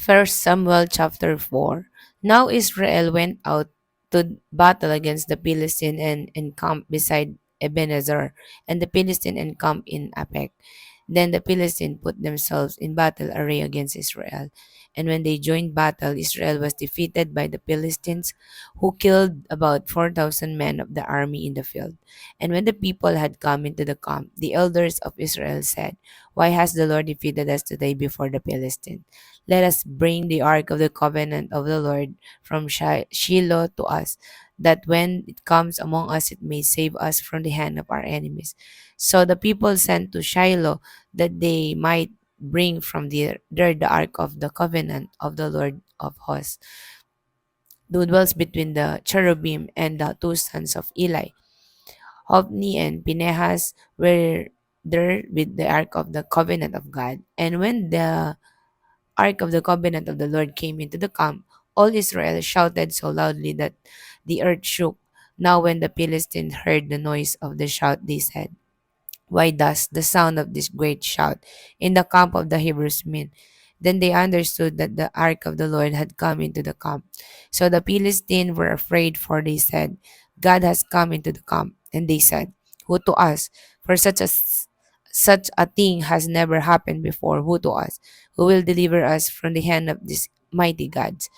First Samuel chapter 4. Now Israel went out to battle against the Philistine and encamped beside Ebenezer, and the Philistine encamped in Apec. Then the Philistines put themselves in battle array against Israel. And when they joined battle, Israel was defeated by the Philistines, who killed about 4,000 men of the army in the field. And when the people had come into the camp, the elders of Israel said, "Why has the Lord defeated us today before the Philistines? Let us bring the ark of the covenant of the Lord from Shiloh to us, that when it comes among us, it may save us from the hand of our enemies." So the people sent to Shiloh that they might bring from there the ark of the covenant of the Lord of hosts, who dwells between the cherubim, and the two sons of Eli, Hophni and Phinehas, were there with the ark of the covenant of God. And when the ark of the covenant of the Lord came into the camp, all Israel shouted so loudly that the earth shook. Now when the Philistines heard the noise of the shout, they said, "Why does the sound of this great shout in the camp of the Hebrews mean?" Then they understood that the ark of the Lord had come into the camp. So the Philistines were afraid, for they said, "God has come into the camp." And they said, "Who to us? For such a thing has never happened before. Who to us? Who will deliver us from the hand of these mighty gods?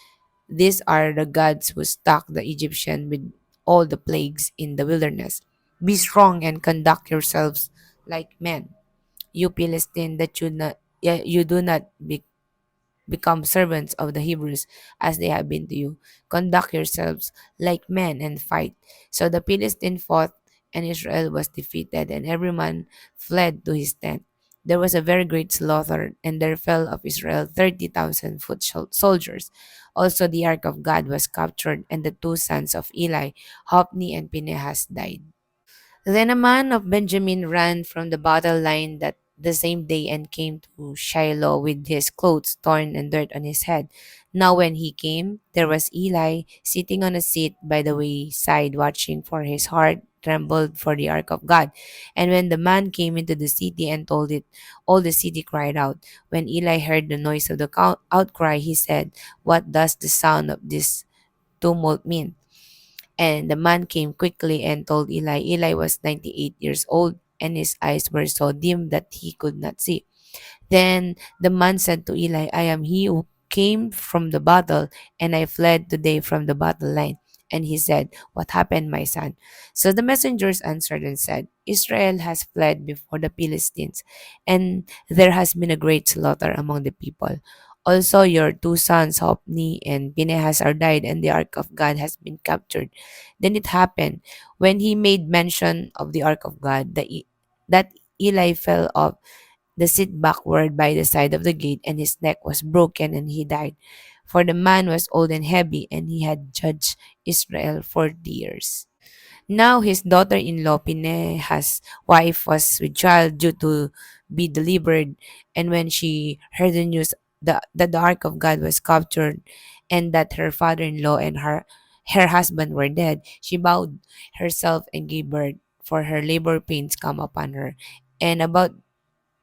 These are the gods who struck the Egyptian with all the plagues in the wilderness. Be strong and conduct yourselves like men, you Philistine, that you do not become servants of the Hebrews as they have been to you. Conduct yourselves like men and fight." So the Philistine fought, and Israel was defeated, and every man fled to his tent. There was a very great slaughter, and there fell of Israel 30,000 foot soldiers. Also the ark of God was captured, and the two sons of Eli, Hophni and Phinehas, died. Then a man of Benjamin ran from the battle line that the same day and came to Shiloh with his clothes torn and dirt on his head. Now when he came, there was Eli sitting on a seat by the wayside, watching, for his heart trembled for the ark of God. And when the man came into the city and told it, all the city cried out. When Eli heard the noise of the outcry, he said, "What does the sound of this tumult mean?" And the man came quickly and told Eli. Eli was 98 years old, and his eyes were so dim that he could not see. Then the man said to Eli, "I am he who came from the battle, and I fled today from the battle line." And he said, "What happened, my son?" So the messengers answered and said, "Israel has fled before the Philistines, and there has been a great slaughter among the people. Also, your two sons, Hophni and Phinehas, are died, and the ark of God has been captured." Then it happened, when he made mention of the ark of God, that Eli fell off the seat backward by the side of the gate, and his neck was broken, and he died. For the man was old and heavy, and he had judged Israel 40 years. Now his daughter-in-law Pinehas' wife was with child due to be delivered, and when she heard the news that the ark of God was captured, and that her father-in-law and her husband were dead, she bowed herself and gave birth, for her labor pains come upon her. And about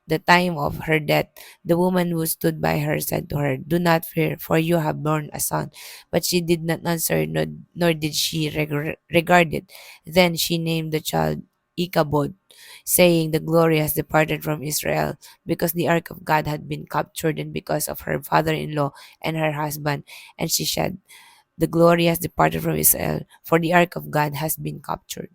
the time of her death, the woman who stood by her said to her, "Do not fear, for you have borne a son." But she did not answer, nor did she regard it. Then she named the child Ichabod, saying, "The glory has departed from Israel, because the ark of God had been captured, and because of her father-in-law and her husband." And she said, "The glory has departed from Israel, for the ark of God has been captured."